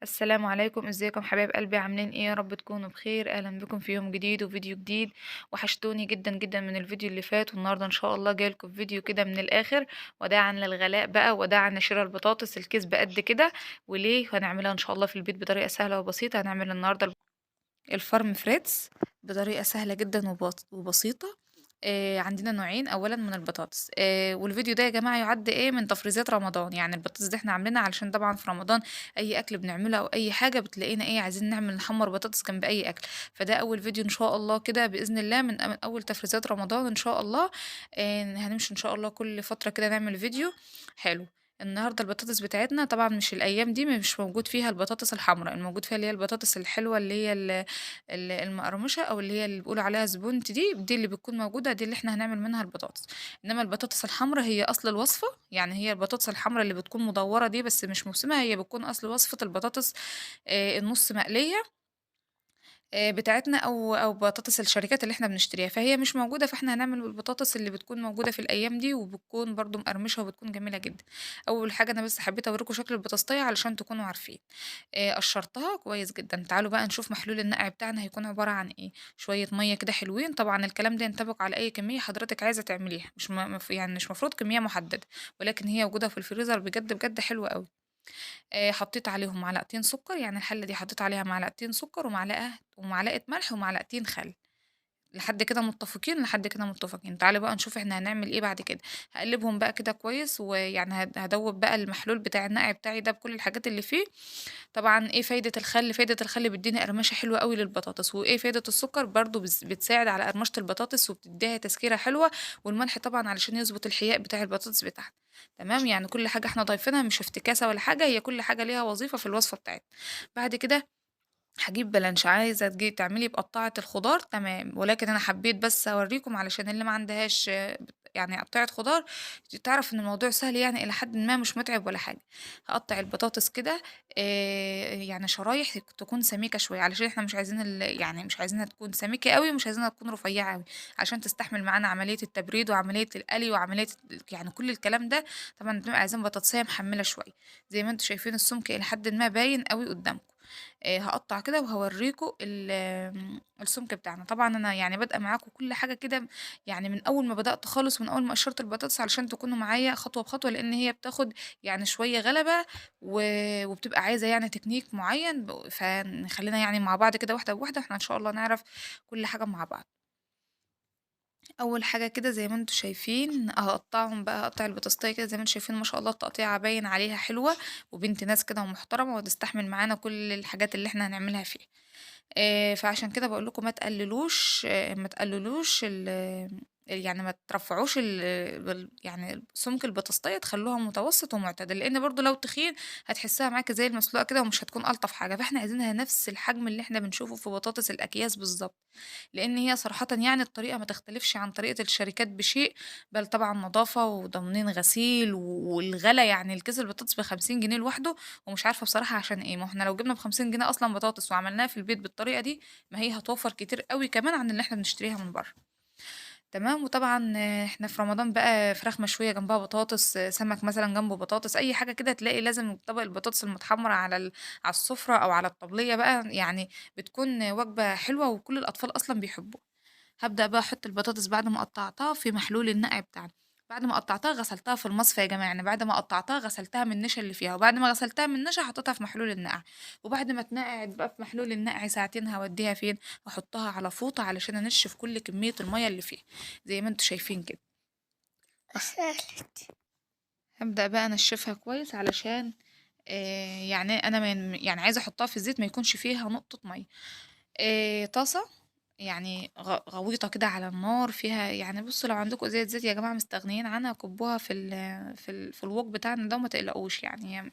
السلام عليكم، ازيكم حبايب قلبي؟ عاملين ايه؟ يا رب تكونوا بخير. اهلا بكم في يوم جديد وفيديو جديد. وحشتوني جدا جدا من الفيديو اللي فات، والنهارده ان شاء الله جايلكم فيديو كده من الاخر، وداعا للغلاء بقى، وداعا لشراء البطاطس الكيس بقد كده. وليه؟ هنعملها ان شاء الله في البيت بطريقه سهله وبسيطه. هنعمل النهارده الفارم فريتز بطريقة سهلة جدا وبسيطة. عندنا نوعين اولا من البطاطس. والفيديو ده يا جماعة يعد ايه من تفريزات رمضان. يعني البطاطس دي احنا عاملينها علشان طبعا في رمضان اي اكل بنعمله او اي حاجة بتلاقينا ايه عايزين نعمل نحمر بطاطس جنب اي اكل. فده اول فيديو ان شاء الله كده باذن الله من اول تفريزات رمضان ان شاء الله. هنمشي ان شاء الله كل فترة كده نعمل فيديو حلو. النهارده البطاطس بتاعتنا طبعا مش الايام دي مش موجود فيها البطاطس الحمراء، الموجود فيها اللي هي البطاطس الحلوه اللي هي المقرمشة أو اللي هي اللي بيقولوا عليها سبونت، دي اللي بتكون موجودة، دي اللي احنا هنعمل منها البطاطس. انما البطاطس الحمراء هي اصل الوصفة. يعني هي البطاطس الحمراء اللي بتكون مدورة دي بس مش موسمها، هي بتكون اصل وصفة البطاطس. النص مقلية بتاعتنا أو بطاطس الشركات اللي إحنا بنشتريها، فهي مش موجودة، فإحنا هنعمل بالبطاطس اللي بتكون موجودة في الأيام دي، وبتكون برضه مقرمشة وبتكون جميلة جدًا. أول حاجة أنا بس حبيت أوريكم شكل البطاطساية علشان تكونوا عارفين. قشرتها كويس جدًا. تعالوا بقى نشوف محلول النقع بتاعنا هيكون عبارة عن إيه. شوية مَيّة كده حلوين، طبعًا الكلام ده ينطبق على أي كمية حضرتك عايزة تعمليها، مش يعني مش مفروض كمية محددة، ولكن هي وجودها في الفريزر بجد بجد حلوة أوي. حطيت عليهم معلقتين سكر، يعني الحلة دي حطيت عليها معلقتين سكر ومعلقة ملح ومعلقتين خل. لحد كده متفقين، لحد كده متفقين. تعالوا بقى نشوف إحنا هنعمل إيه بعد كده. هاقلبهم بقى كده كويس، ويعني هادوّب بقى المحلول بتاع النقع بتاعي ده بكل الحاجات اللي فيه. طبعًا إيه فايدة الخل؟ فايدة الخل بيدّيني قرمشة حلوة أوي للبطاطس، وإيه فايدة السكر؟ برضه بتساعد على قرمشة البطاطس وبتدّيها تسكيرة حلوة، والملح طبعًا علشان يضبط الحياء بتاع البطاطس بتاعتنا. تمام، يعني كل حاجة إحنا ضايفينها مش افتكاسة ولا حاجة، هي كل حاجة ليها وظيفة في الوصفة بتاعتنا. بعد كده هاجيب بلانش، عايزة تعملي بقطّاعة الخضار تمام، ولكن أنا حبيت بس أورّيكم علشان اللي ما عندهاش يعني قطّاعة خضار تعرف إن الموضوع سهل، يعني إلى حدٍ ما مش متعب ولا حاجة. هاقطّع البطاطس كده يعني شرايح تكون سميكة شوية، علشان إحنا مش عايزين يعني مش عايزينها تكون سميكة أوي ومش عايزينها تكون رفيّعة أوي، عشان تستحمل معانا عملية التبريد وعملية القلي وعملية يعني كل الكلام ده. طبعًا بنبقى عايزين بطاطساية محمّلة شوية، زي ما أنتم شايفين السمك إلى حدٍ ما باين أوي قدّامكم. هاقطّع كده وهاورّيكم السمك بتاعنا. طبعًا أنا يعني بادئة معاكم كل حاجة كده، يعني من أول ما بدأت خالص، من أول ما قشّرت البطاطس علشان تكونوا معايا خطوة بخطوة، لإن هي بتاخد يعني شوية غلبة وبتبقى عايزة يعني تكنيك معيّن، فنخلّينا يعني مع بعض كده واحدة بواحدة، إحنا إن شاء الله نعرف كل حاجة مع بعض. أول حاجة كده زي ما أنتم شايفين هاقطّعهم بقى، هاقطّع البطاطساية كده زي ما أنتم شايفين ما شاء الله التقطيعة باين عليها حلوة، وبنت ناس كده ومحترمة وهتستحمل معانا كل الحاجات اللي إحنا هنعملها فيها. فعشان كده باقول لكم ما تقللوش يعني ما ترفعوش يعني سمك البطاطساية، تخلّوها متوسط ومعتدل، لإن برضه لو تخين هتحسّها معاكِ زي المسلوقة كده ومش هتكون ألطف حاجة، فإحنا عايزينها نفس الحجم اللي إحنا بنشوفه في بطاطس الأكياس بالضبط. لإن هي صراحةً يعني الطريقة ما تختلفش عن طريقة الشركات بشيء، بل طبعًا نضافة وضامنين غسيل والغلا. يعني الكيس البطاطس ب50 جنيه لوحده، ومش عارفة بصراحة عشان إيه. ما هو إحنا لو جبنا ب50 جنيه أصلًا بطاطس وعملناها في البيت بالطريقة دي، ما هي هتوفّر كتير أوي كمان عن اللي إحنا بنشتريها من برّه. تمام، وطبعًا إحنا في رمضان بقى فراخ مشوية جنبها بطاطس، سمك مثلًا جنبه بطاطس، أي حاجة كده تلاقي لازم طبق البطاطس المتحمّرة على السفرة أو على الطبلية بقى، يعني بتكون وجبة حلوة وكل الأطفال أصلًا بيحبوها. هابدأ بقى أحط البطاطس بعد ما قطّعتها في محلول النقع بتاعنا. بعد ما قطّعتها غسلتها في المصفى يا جماعة، يعني بعد ما قطّعتها غسلتها من النشا اللي فيها، وبعد ما غسلتها من النشا حطيتها في محلول النقع. وبعد ما اتنقعت بقى في محلول النقع ساعتين هاودّيها فين، هاحطها على فوطة علشان أنشّف كل كمية المَيّة اللي فيها، زي ما أنتم شايفين كده. سهلت. هابدأ بقى أنشّفها كويس علشان يعني أنا يعني عايزة أحطها في الزيت ما يكونش فيها نقطة مَيّة. طاسة يعني غويطة كده على النار فيها، يعني بُصّوا لو عندكم إزازة زيت يا جماعة مستغنيين عنها كبّوها في الwok بتاعنا ده وما تقلقوش يعني.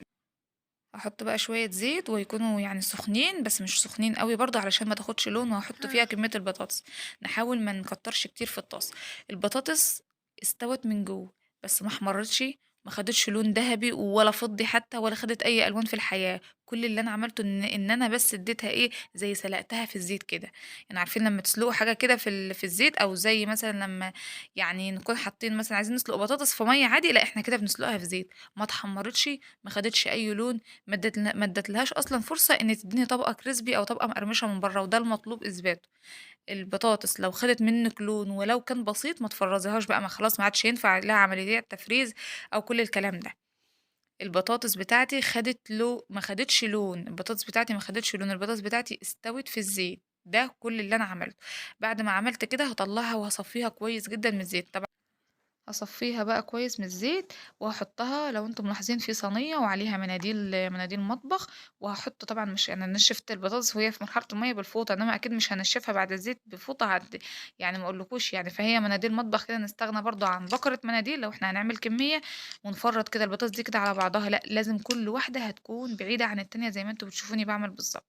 هاحط بقى شوية زيت ويكونوا يعني سخنين، بس مش سخنين أوي برضه علشان ما تاخدش لون، وهاحط فيها كمية البطاطس. نحاول ما نكترش كتير في الطاسة. البطاطس استوت من جوه بس ما احمرتش، ما خدتش لون دهبي ولا فضي حتى ولا خدت أي ألوان في الحياة، كل اللي أنا عملته إن أنا بس اديتها إيه، زي سلقتها في الزيت كده، يعني عارفين لمّا تسلقوا حاجة كده في الزيت، أو زي مثلًا لمّا يعني نكون حاطين مثلًا عايزين نسلق بطاطس في مَيّة عادي، لأ إحنا كده بنسلقها في زيت، ما اتحمرتش، ما خدتش أي لون، ما اديتلهاش أصلًا فرصة إن تدّيني طبقة crispy أو طبقة مقرمشة من برّه، وده المطلوب إثباته. البطاطس لو خدت منِّك لون ولو كان بسيط ما تفرّزيهاش بقى، ما خلاص ما عادش ينفع لها عمليات تفريز أو كل الكلام ده. البطاطس بتاعتي ما خدتش لون، البطاطس بتاعتي ما خدتش لون، البطاطس بتاعتي استوت في الزيت، ده كل اللي أنا عملته. بعد ما عملت كده هاطلّعها وهاصفّيها كويس جدًا من الزيت. طبعًا هاصفّيها بقى كويس من الزيت، وهاحطها لو أنتم ملاحظين في صينية وعليها مناديل مطبخ، وهاحط طبعًا مش أنا نشّفت البطاطس وهي في مرحلة المَيّة بالفوطة، إنما أكيد مش هانشّفها بعد الزيت بفوطة يعني ما أقولكوش يعني، فهي مناديل مطبخ كده، نستغنى برضه عن بكرة مناديل لو إحنا هنعمل كمية، ونفرّط كده البطاطس دي كده على بعضها، لأ لازم كل واحدة هتكون بعيدة عن التانية زي ما أنتم بتشوفوني باعمل بالضبط.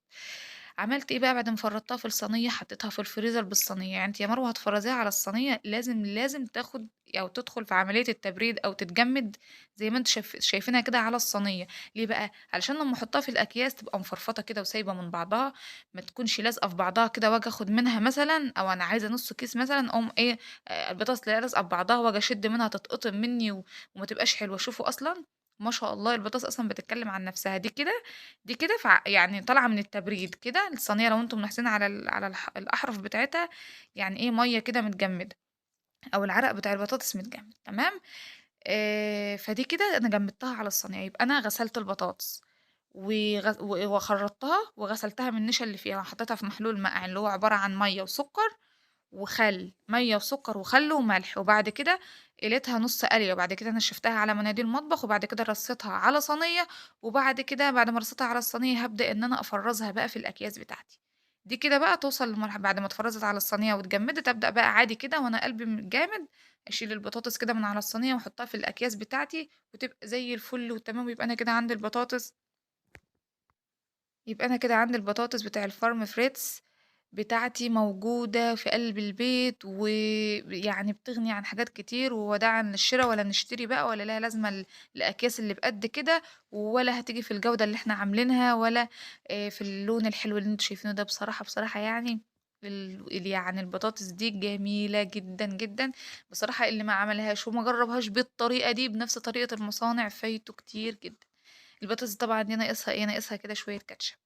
عملت إيه بقى بعد ما فرّطتها في الصينية، حطيتها في الفريزر بالصينية، يعني أنتِ يا مروة هتفرّزيها على الصينية لازم تاخد أو تدخل في عملية التبريد أو تتجمد زي ما أنتم شايفينها كده على الصينية. ليه بقى؟ علشان لمّا أحطها في الأكياس تبقى مفرفطة كده وسايبة من بعضها، ما تكونش لازقة في بعضها كده وآجي آخد منها مثلًا، أو أنا عايزة نُص كيس مثلًا أقوم إيه، البطاطس تلاقيها لازقة في بعضها وآجي أشد منها تتقطم مني وما تبقاش حلوة. شوفوا أصلًا ما شاء الله البطاطس أصلًا بتتكلم عن نفسها، دي كده يعني طالعة من التبريد كده، الصينية لو أنتم ملاحظين على الأحرف بتاعتها يعني إيه مَيّة كده متجمدة، أو العرق بتاع البطاطس متجمد، تمام. فدي كده أنا جمدتها على الصينية، يبقى أنا غسلت البطاطس وخرّطتها وغسلتها من النشا اللي فيها، وحطيتها في محلول مائع اللي هو عبارة عن مَيّة وسكر وخل، مَيّة وسكر وخل وملح، وبعد كده قليتها نُص قلية، وبعد كده نشفتها على مناديل مطبخ، وبعد كده رصيتها على صينية، وبعد كده بعد ما رصيتها على الصينية هابدأ إن أنا أفرّزها بقى في الأكياس بتاعتي. دي كده بقى توصل بعد ما اتفرّزت على الصينية واتجمدت، أبدأ بقى عادي كده وأنا قلبي جامد أشيل البطاطس كده من على الصينية وأحطها في الأكياس بتاعتي، وتبقى زي الفل وتمام، يبقى أنا كده عندي البطاطس بتاع الفارم فريتس بتاعتي موجودة في قلب البيت، ويعني بتغني عن حاجات كتير، ووداعًا للشرا ولا نشتري بقى ولا ليها لازمة الأكياس اللي بقد كده، ولا هتيجي في الجودة اللي إحنا عاملينها، ولا في اللون الحلو اللي أنتم شايفينه ده. بصراحة يعني يعني البطاطس دي جميلة جدًا، جدًا. بصراحة اللي ما عملهاش وما جربهاش بالطريقة دي بنفس طريقة المصانع فايته كتير جدًا. البطاطس طبعًا دي ناقصها إيه، ناقصها كده شوية كاتشب،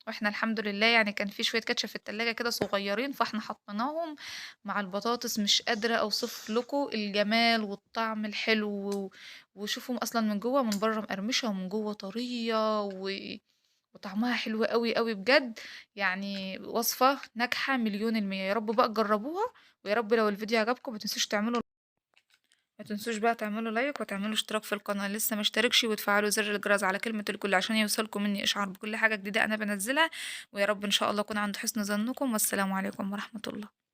وإحنا الحمد لله يعني كان في شوية كاتشب في التلاجة كده صغيّرين، فإحنا حطيناهم مع البطاطس. مش قادرة أوصف لكم الجمال والطعم الحلو، وشوفوا أصلًا من جوّه، من برّه مقرمشة ومن جوّه طرية وطعمها حلو أوي، أوي بجد. يعني وصفة ناجحة مليون المِيّة، يا رب بقى تجربوها، ويا رب لو الفيديو عجبكم ما تنسوش بقى تعملوا لايك وتعملوا اشتراك في القناة اللي لسه مشتركش، وتفعلوا زر الجرس على كلمة الكل عشان يوصلكم مني إشعار بكل حاجة جديدة أنا بنزلها. ويا رب إن شاء الله أكون عند حسن ظنكم، والسلام عليكم ورحمة الله.